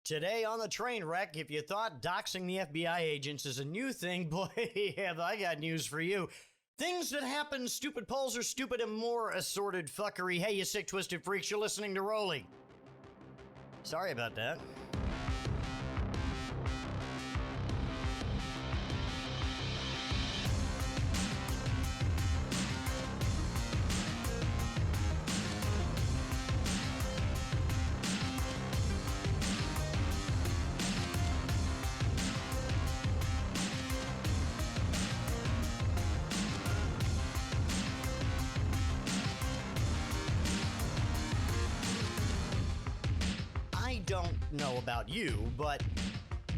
Today on the train wreck, if you thought doxing the FBI agents is a new thing, boy, have I got news for you. Things that happen, stupid polls are stupid, and more assorted fuckery. Hey, you sick, twisted freaks, you're listening to Roley. Sorry about that. I don't know about you, but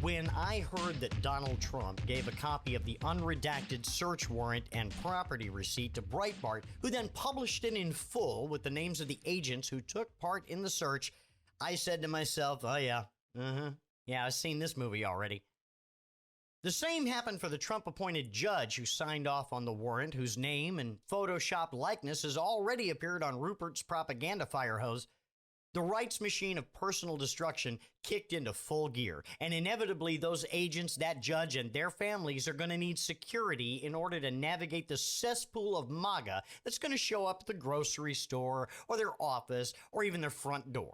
when I heard that Donald Trump gave a copy of the unredacted search warrant and property receipt to Breitbart, who then published it in full with the names of the agents who took part in the search, I said to myself, oh yeah, I've seen this movie already. The same happened for the Trump-appointed judge who signed off on the warrant, whose name and Photoshopped likeness has already appeared on Rupert's propaganda fire hose. The rights machine of personal destruction kicked into full gear, and inevitably those agents, that judge, and their families are going to need security in order to navigate the cesspool of MAGA that's going to show up at the grocery store or their office or even their front door.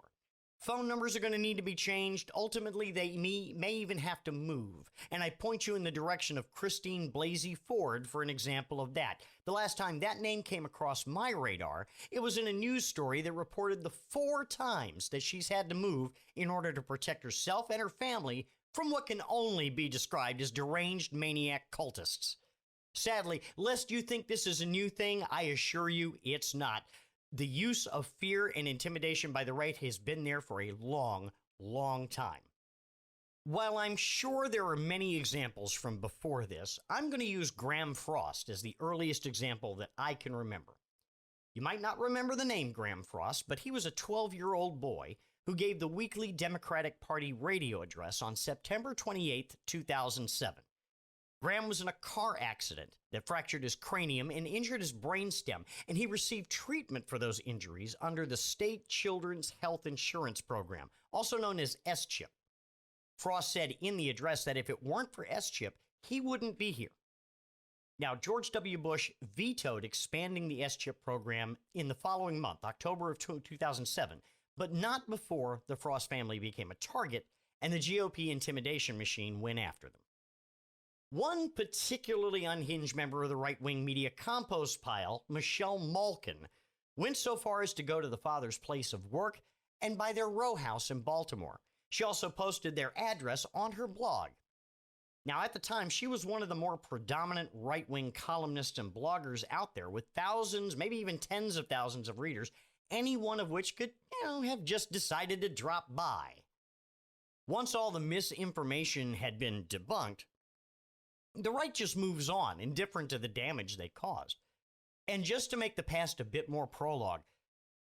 Phone numbers are going to need to be changed. Ultimately, they may even have to move. And I point you in the direction of Christine Blasey Ford for an example of that. The last time that name came across my radar, it was in a news story that reported the 4 times that she's had to move in order to protect herself and her family from what can only be described as deranged maniac cultists. Sadly, lest you think this is a new thing, I assure you it's not. The use of fear and intimidation by the right has been there for a long, long time. While I'm sure there are many examples from before this, I'm going to use Graham Frost as the earliest example that I can remember. You might not remember the name Graham Frost, but he was a 12-year-old boy who gave the weekly Democratic Party radio address on September 28, 2007. Graham was in a car accident that fractured his cranium and injured his brainstem, and he received treatment for those injuries under the State Children's Health Insurance Program, also known as S-CHIP. Frost said in the address that if it weren't for S-CHIP, he wouldn't be here. Now, George W. Bush vetoed expanding the S-CHIP program in the following month, October of 2007, but not before the Frost family became a target and the GOP intimidation machine went after them. One particularly unhinged member of the right-wing media compost pile, Michelle Malkin, went so far as to go to the father's place of work and buy their row house in Baltimore. She also posted their address on her blog. Now, at the time, she was one of the more predominant right-wing columnists and bloggers out there with thousands, maybe even tens of thousands of readers, any one of which could, have just decided to drop by. Once all the misinformation had been debunked, the right just moves on, indifferent to the damage they caused. And just to make the past a bit more prologue,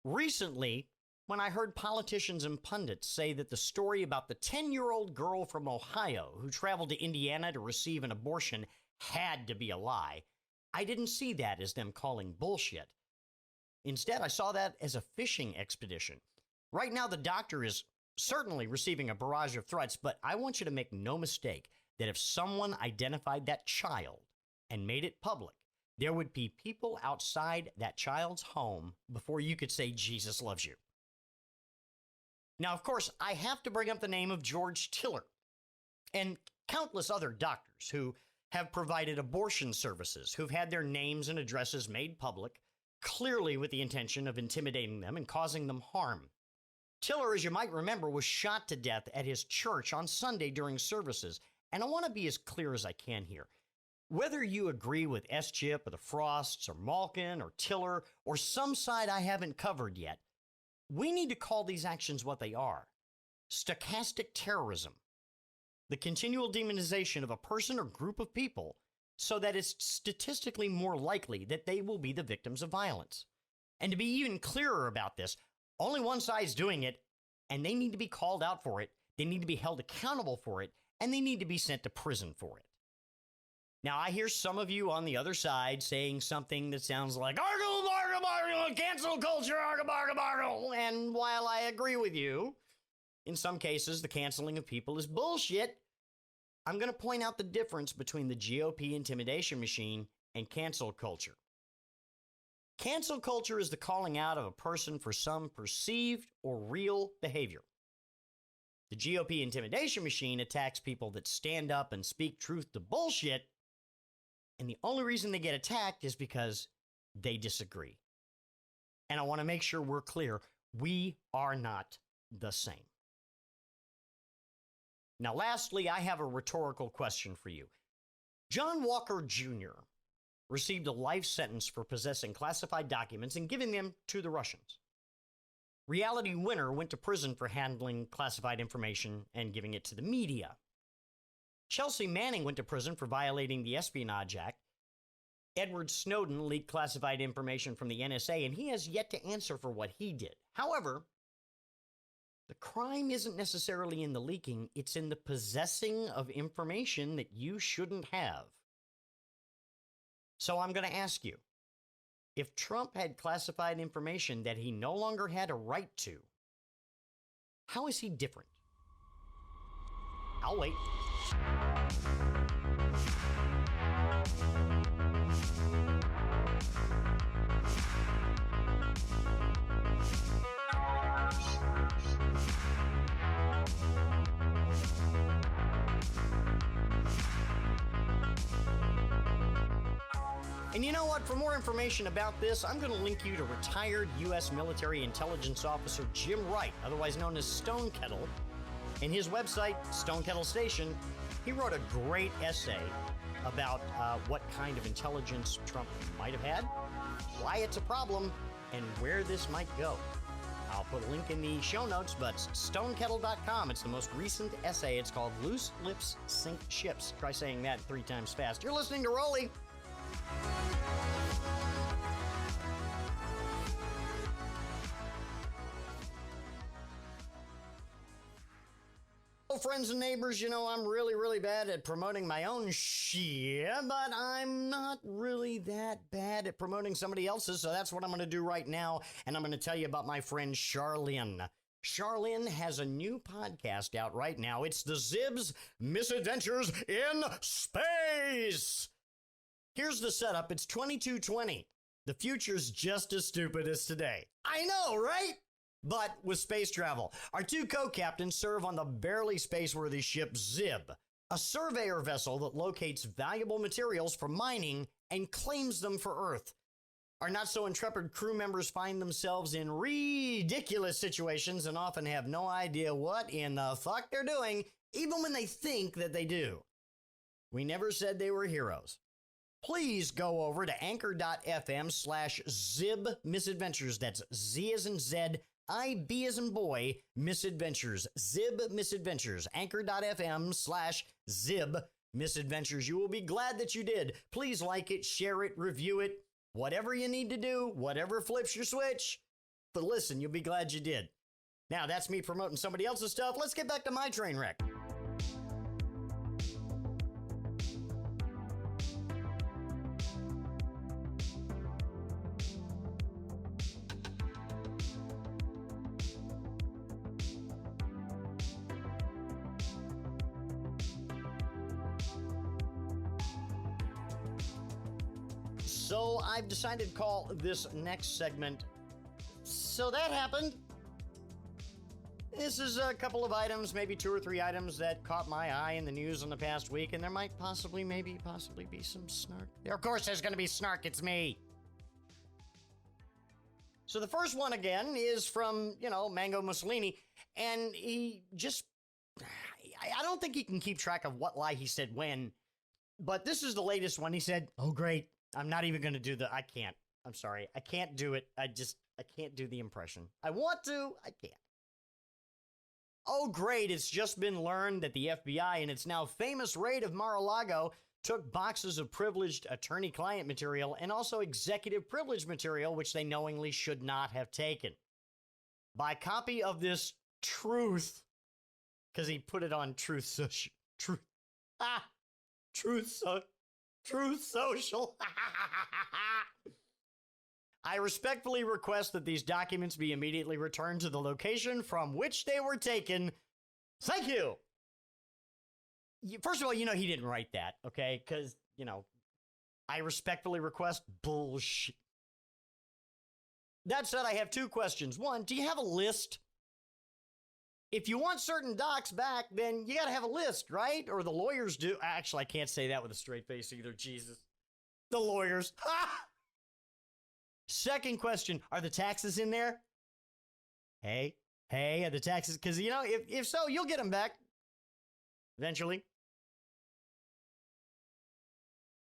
recently, when I heard politicians and pundits say that the story about the 10-year-old girl from Ohio who traveled to Indiana to receive an abortion had to be a lie, I didn't see that as them calling bullshit. Instead, I saw that as a fishing expedition. Right now, the doctor is certainly receiving a barrage of threats, but I want you to make no mistake that if someone identified that child and made it public, there would be people outside that child's home before you could say Jesus loves you. Now, of course, I have to bring up the name of George Tiller and countless other doctors who have provided abortion services, who've had their names and addresses made public, clearly with the intention of intimidating them and causing them harm. Tiller, as you might remember, was shot to death at his church on Sunday during services. And I want to be as clear as I can here. Whether you agree with S-CHIP or the Frosts or Malkin or Tiller or some side I haven't covered yet, we need to call these actions what they are. Stochastic terrorism. The continual demonization of a person or group of people so that it's statistically more likely that they will be the victims of violence. And to be even clearer about this, only one side's doing it, and they need to be called out for it. They need to be held accountable for it. And they need to be sent to prison for it. Now, I hear some of you on the other side saying something that sounds like, argle, bargle, bargle, cancel culture, argle, bargle, bargle. And while I agree with you, In some cases, the canceling of people is bullshit. I'm going to point out the difference between the GOP intimidation machine and cancel culture. Cancel culture is the calling out of a person for some perceived or real behavior. The GOP intimidation machine attacks people that stand up and speak truth to bullshit, and the only reason they get attacked is because they disagree. And I want to make sure we're clear, we are not the same. Now, lastly, I have a rhetorical question for you. John Walker Jr. received a life sentence for possessing classified documents and giving them to the Russians. Reality Winner went to prison for handling classified information and giving it to the media. Chelsea Manning went to prison for violating the Espionage Act. Edward Snowden leaked classified information from the NSA, and he has yet to answer for what he did. However, the crime isn't necessarily in the leaking, it's in the possessing of information that you shouldn't have. So I'm going to ask you, if Trump had classified information that he no longer had a right to, how is he different? I'll wait. And you know what? For more information about this, I'm going to link you to retired U.S. military intelligence officer Jim Wright, otherwise known as Stonekettle. In his website, Stonekettle Station, he wrote a great essay about what kind of intelligence Trump might have had, why it's a problem, and where this might go. I'll put a link in the show notes, but stonekettle.com. It's the most recent essay. It's called Loose Lips Sink Ships. Try saying that 3 times fast. You're listening to Roley. Friends and neighbors, you know, I'm really bad at promoting my own shit, but I'm not really that bad at promoting somebody else's, so that's what I'm going to do right now, and I'm going to tell you about my friend Charlene. Charlene has a new podcast out right now. It's the Zibs Misadventures in Space. Here's the setup. It's 2220. The future's just as stupid as today. I know, right? But with space travel, our 2 co-captains serve on the barely space-worthy ship Zib, a surveyor vessel that locates valuable materials for mining and claims them for Earth. Our not-so-intrepid crew members find themselves in ridiculous situations and often have no idea what in the fuck they're doing, even when they think that they do. We never said they were heroes. Please go over to anchor.fm/Zib Misadventures. That's Z as in Zed, IB as in boy, Misadventures. Zib Misadventures. Anchor.fm/Zib Misadventures. You will be glad that you did. Please like it, share it, review it. Whatever you need to do, whatever flips your switch. But listen, you'll be glad you did. Now, that's me promoting somebody else's stuff. Let's get back to my train wreck. So I've decided to call this next segment, So That Happened. This is a couple of items, maybe 2 or 3 items that caught my eye in the news in the past week, and there might possibly be some snark there. Of course there's going to be snark, it's me. So the first one again is from, Mango Mussolini, and he just, I don't think he can keep track of what lie he said when, but this is the latest one. He said, "Oh great, I'm not even going to do I can't. I'm sorry. I can't do it. I can't do the impression. I want to. I can't. Oh, great. It's just been learned that the FBI, in its now famous raid of Mar-a-Lago, took boxes of privileged attorney-client material and also executive privilege material, which they knowingly should not have taken. By copy of this Truth, because he put it on Truth Social. Truth Social. I respectfully request that these documents be immediately returned to the location from which they were taken. Thank you. First of all, he didn't write that, okay? Because, I respectfully request bullshit. That said, I have two questions. One, do you have a list? If you want certain docs back, then you got to have a list, right? Or the lawyers do. Actually, I can't say that with a straight face either. Jesus. The lawyers. Ha! Second question, are the taxes in there? Hey, are the taxes? Because, if so, you'll get them back eventually.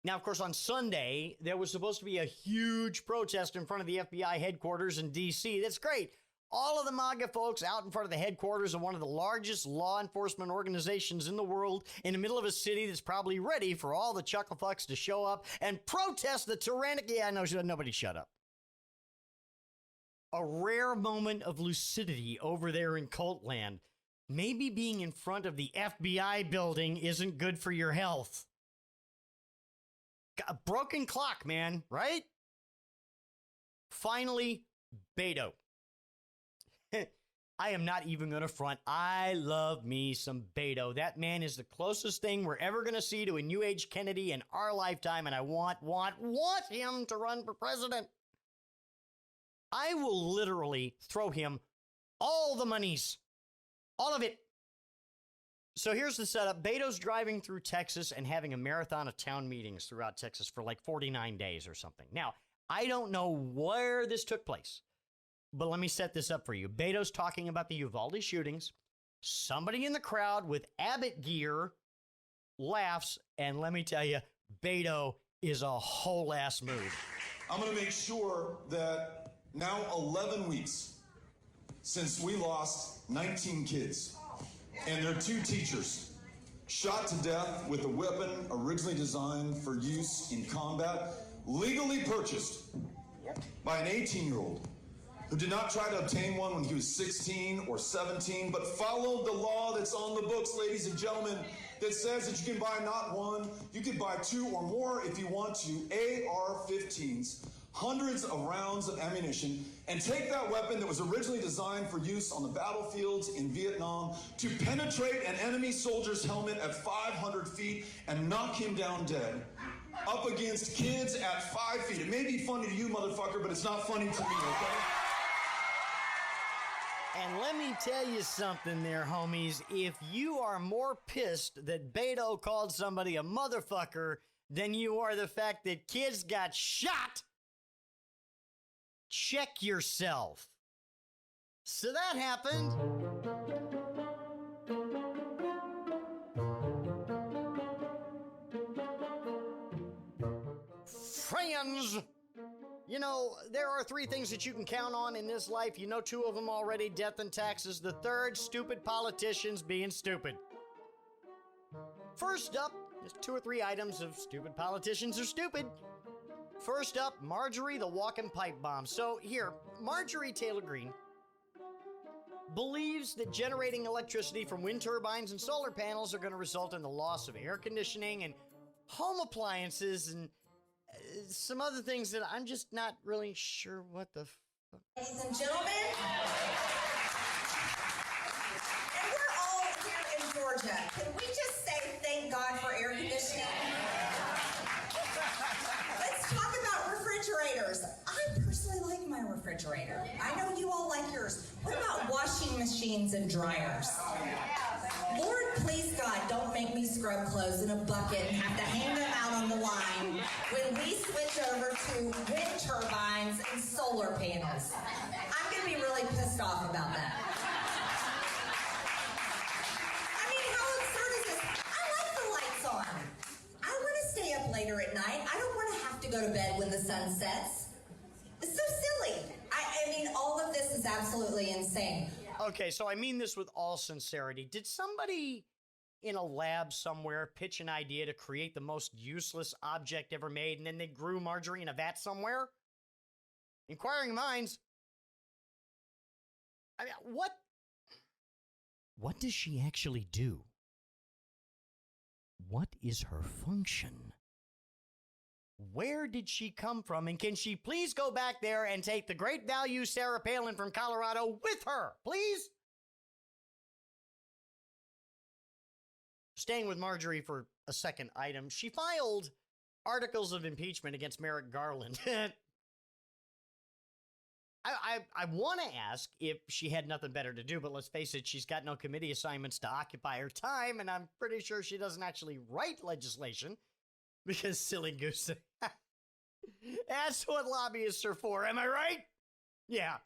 Now, of course, on Sunday, there was supposed to be a huge protest in front of the FBI headquarters in D.C. That's great. All of the MAGA folks out in front of the headquarters of one of the largest law enforcement organizations in the world in the middle of a city that's probably ready for all the chucklefucks to show up and protest the tyrannic... Yeah, no, nobody shut up. A rare moment of lucidity over there in cult land. Maybe being in front of the FBI building isn't good for your health. A broken clock, man, right? Finally, Beto. I am not even going to front. I love me some Beto. That man is the closest thing we're ever going to see to a New Age Kennedy in our lifetime, and I want him to run for president. I will literally throw him all the monies. All of it. So here's the setup. Beto's driving through Texas and having a marathon of town meetings throughout Texas for like 49 days or something. Now, I don't know where this took place, but let me set this up for you. Beto's talking about the Uvalde shootings. Somebody in the crowd with Abbott gear laughs, and let me tell you, Beto is a whole ass mood. I'm going to make sure that now 11 weeks since we lost 19 kids and their 2 teachers shot to death with a weapon originally designed for use in combat, legally purchased by an 18-year-old who did not try to obtain one when he was 16 or 17, but followed the law that's on the books, ladies and gentlemen, that says that you can buy not one, you can buy 2 or more if you want to, AR-15s, hundreds of rounds of ammunition, and take that weapon that was originally designed for use on the battlefields in Vietnam to penetrate an enemy soldier's helmet at 500 feet and knock him down dead, up against kids at 5 feet. It may be funny to you, motherfucker, but it's not funny to me, okay? And let me tell you something there, homies. If you are more pissed that Beto called somebody a motherfucker than you are the fact that kids got shot, check yourself. So that happened. Friends, there are 3 things that you can count on in this life. 2 of them already, death and taxes. The third, stupid politicians being stupid. First up, there's 2 or 3 items of stupid politicians are stupid. First up, Marjorie the walking pipe bomb. So here, Marjorie Taylor Greene believes that generating electricity from wind turbines and solar panels are going to result in the loss of air conditioning and home appliances and some other things that I'm just not really sure what the fuck. Ladies and gentlemen, and we're all here in Georgia. Can we just say thank God for air conditioning? Let's talk about refrigerators. I personally like my refrigerator. I know you all like yours. What about washing machines and dryers? Lord, please God, don't make me scrub clothes in a bucket and have to hang them out on the line when we switch over to wind turbines and solar panels. I'm going to be really pissed off about that. I mean, how absurd is this? I like the lights on. I want to stay up later at night. I don't want to have to go to bed when the sun sets. It's so silly. I mean, all of this is absolutely insane. Okay, so I mean this with all sincerity. Did somebody in a lab somewhere pitch an idea to create the most useless object ever made, and then they grew Marjorie in a vat somewhere? Inquiring minds. I mean, what does she actually do? What is her function? Where did she come from? And can she please go back there and take the great value Sarah Palin from Colorado with her, please? Staying with Marjorie for a second item, she filed articles of impeachment against Merrick Garland. I want to ask if she had nothing better to do, but let's face it, she's got no committee assignments to occupy her time, and I'm pretty sure she doesn't actually write legislation because silly goose. That's what lobbyists are for, am I right? Yeah.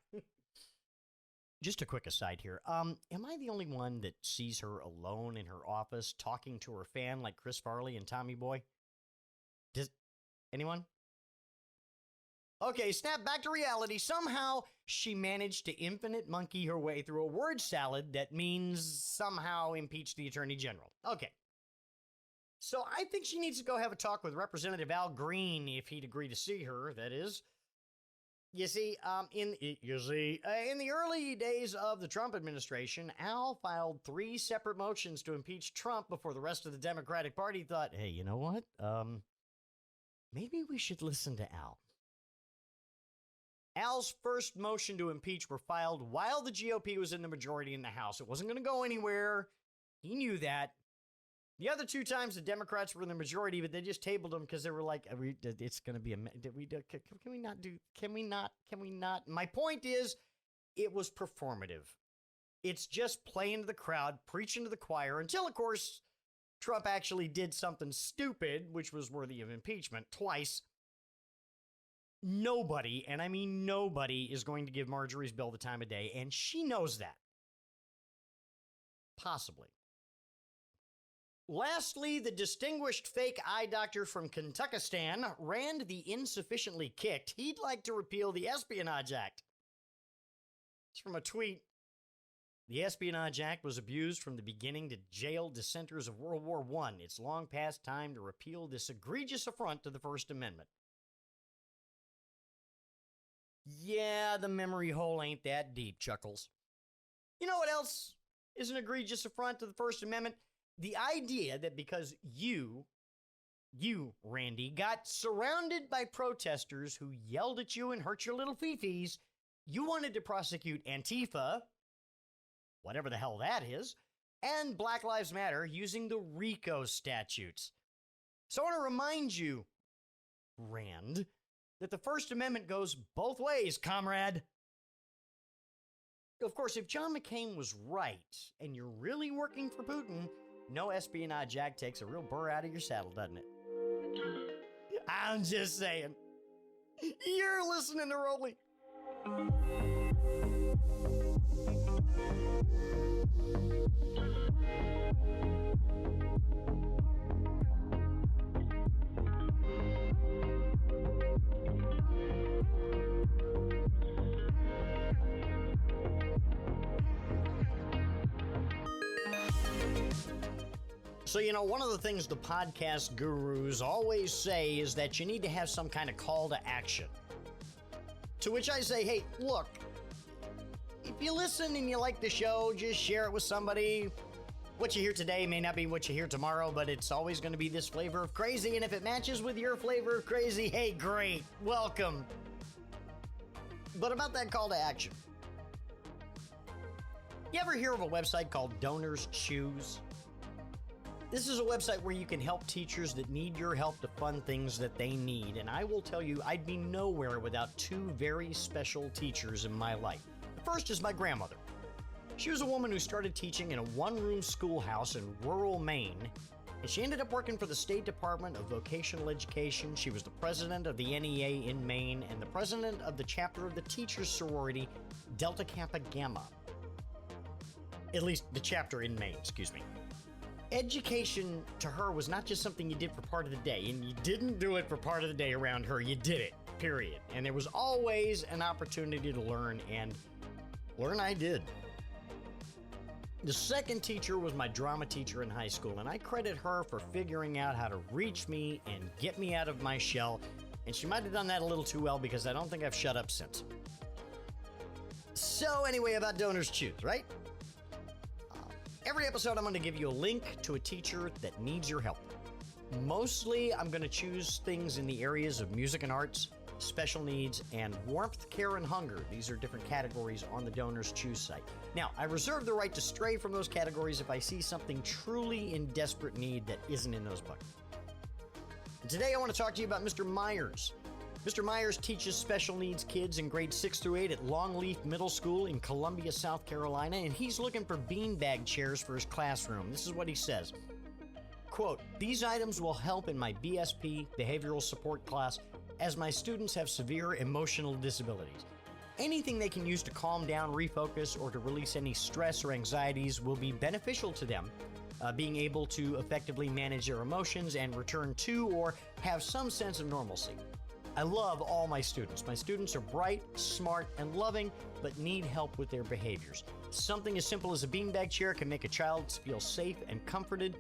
Just a quick aside here. Am I the only one that sees her alone in her office talking to her fan like Chris Farley and Tommy Boy? Does anyone? Okay, snap back to reality. Somehow she managed to infinite monkey her way through a word salad that means somehow impeach the Attorney General. Okay. So I think she needs to go have a talk with Representative Al Green if he'd agree to see her, that is. You see, in the early days of the Trump administration, Al filed 3 separate motions to impeach Trump before the rest of the Democratic Party thought, hey, you know what? Maybe we should listen to Al. Al's first motion to impeach were filed while the GOP was in the majority in the House. It wasn't going to go anywhere. He knew that. The other 2 times the Democrats were in the majority, but they just tabled them because they were like, it's going to be can we not? My point is, it was performative. It's just playing to the crowd, preaching to the choir, until, of course, Trump actually did something stupid, which was worthy of impeachment twice. Nobody, and I mean nobody, is going to give Marjorie's bill the time of day, and she knows that. Possibly. Lastly, the distinguished fake eye doctor from Kentuckistan, Rand the insufficiently kicked, he'd like to repeal the Espionage Act. It's from a tweet. The Espionage Act was abused from the beginning to jail dissenters of World War I. It's long past time to repeal this egregious affront to the First Amendment. Yeah, the memory hole ain't that deep, Chuckles. You know what else is an egregious affront to the First Amendment? The idea that because you, Randy, got surrounded by protesters who yelled at you and hurt your little fifis, you wanted to prosecute Antifa, whatever the hell that is, and Black Lives Matter using the RICO statutes. So I want to remind you, Rand, that the First Amendment goes both ways, comrade. Of course, if John McCain was right, and you're really working for Putin, no Espionage Act takes a real burr out of your saddle, doesn't it? I'm just saying. You're listening to Roley. So, you know, one of the things the podcast gurus always say is that you need to have some kind of call to action. To which I say, hey, look, if you listen and you like the show, just share it with somebody. What you hear today may not be what you hear tomorrow, but it's always going to be this flavor of crazy. And if it matches with your flavor of crazy, hey, great, welcome. But about that call to action. You ever hear of a website called Donors Choose? This is a website where you can help teachers that need your help to fund things that they need. And I will tell you, I'd be nowhere without 2 very special teachers in my life. The first is my grandmother. She was a woman who started teaching in a 1-room schoolhouse in rural Maine, and she ended up working for the State Department of Vocational Education. She was the president of the NEA in Maine and the president of the chapter of the teachers sorority Delta Kappa Gamma. At least the chapter in Maine, excuse me. Education to her was not just something you did for part of the day, and you didn't do it for part of the day around her. You did it, period. And there was always an opportunity to learn, and learn I did. The second teacher was my drama teacher in high school, and I credit her for figuring out how to reach me and get me out of my shell, and she might have done that a little too well because I don't think I've shut up since. So anyway, about Donors Choose, right? Every episode, I'm going to give you a link to a teacher that needs your help. Mostly, I'm going to choose things in the areas of music and arts, special needs, and warmth, care, and hunger. These are different categories on the Donors Choose site. Now, I reserve the right to stray from those categories if I see something truly in desperate need that isn't in those buckets. And today, I want to talk to you about Mr. Myers. Mr. Myers teaches special needs kids in grades 6 through 8 at Longleaf Middle School in Columbia, South Carolina, and he's looking for beanbag chairs for his classroom. This is what he says. Quote, "These items will help in my BSP, behavioral support class, as my students have severe emotional disabilities. Anything they can use to calm down, refocus, or to release any stress or anxieties will be beneficial to them, being able to effectively manage their emotions and return to or have some sense of normalcy. I love all my students. My students are bright, smart, and loving, but need help with their behaviors. Something as simple as a beanbag chair can make a child feel safe and comforted.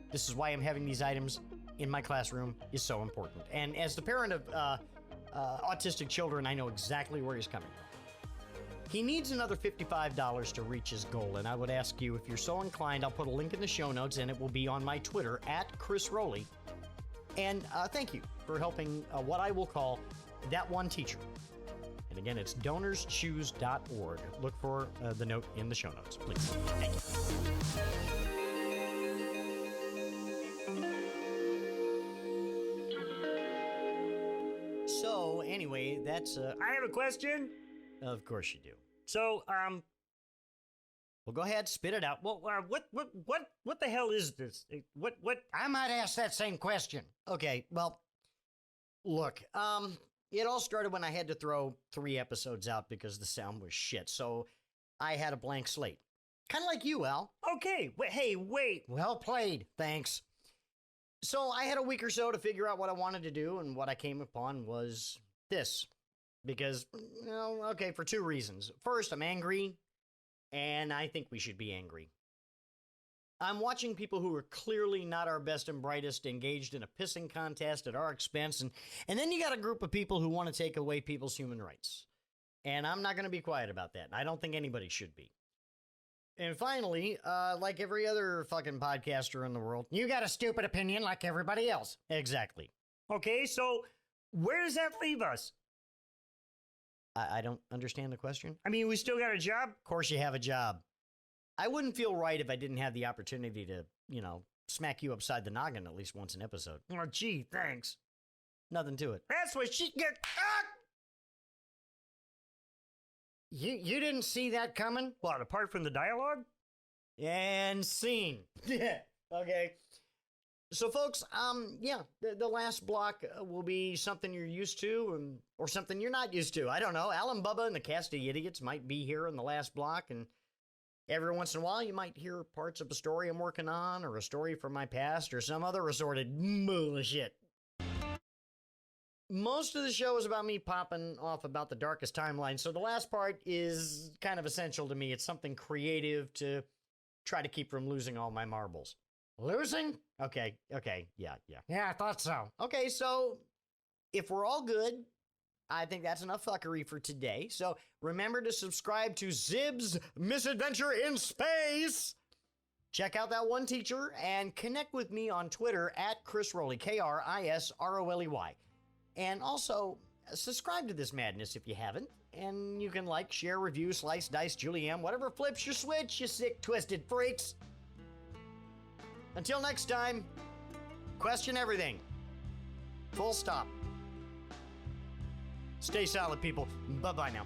This is why I'm having these items in my classroom is so important." And as the parent of autistic children, I know exactly where he's coming from. He needs another $55 to reach his goal, and I would ask you, if you're so inclined, I'll put a link in the show notes, and it will be on my Twitter, @ChrisRoley. And thank you for helping what I will call that one teacher. And again, it's donorschoose.org. Look for the note in the show notes, please. Thank you. So, anyway, that's... I have a question. Of course you do. So, Well, go ahead, spit it out. well, what the hell is this? What? I might ask that same question. Okay, well, look, it all started when I had to throw 3 episodes out because the sound was shit, so I had a blank slate. Kind of like you, Al. Okay, hey, wait. Well played, thanks. So I had a week or so to figure out what I wanted to do, and what I came upon was this. Because, okay, for 2 reasons. First, I'm angry, and I think we should be angry. I'm watching people who are clearly not our best and brightest engaged in a pissing contest at our expense, and then you got a group of people who want to take away people's human rights. And I'm not going to be quiet about that. I don't think anybody should be. And finally, like every other fucking podcaster in the world, you got a stupid opinion like everybody else. Exactly. Okay, so where does that leave us? I don't understand the question. I mean, we still got a job? Of course you have a job. I wouldn't feel right if I didn't have the opportunity to, smack you upside the noggin at least once an episode. Oh, gee, thanks. Nothing to it. That's what she get. You didn't see that coming? What, apart from the dialogue? And scene. Yeah. Okay. So, folks, the last block will be something you're used to, or something you're not used to. I don't know. Alan, Bubba, and the cast of idiots might be here in the last block, and every once in a while you might hear parts of a story I'm working on, or a story from my past, or some other assorted bullshit. Most of the show is about me popping off about the darkest timeline, so the last part is kind of essential to me. It's something creative to try to keep from losing all my marbles. Losing? Okay, yeah. Yeah, I thought so. Okay, so if we're all good, I think that's enough fuckery for today. So remember to subscribe to Zib's Misadventure in Space. Check out that one teacher and connect with me on Twitter @ChrisRoley, KrisRoley. And also, subscribe to this madness if you haven't. And you can like, share, review, slice, dice, Julianne, whatever flips your switch, you sick, twisted freaks. Until next time, question everything. Full stop. Stay solid, people. Bye-bye now.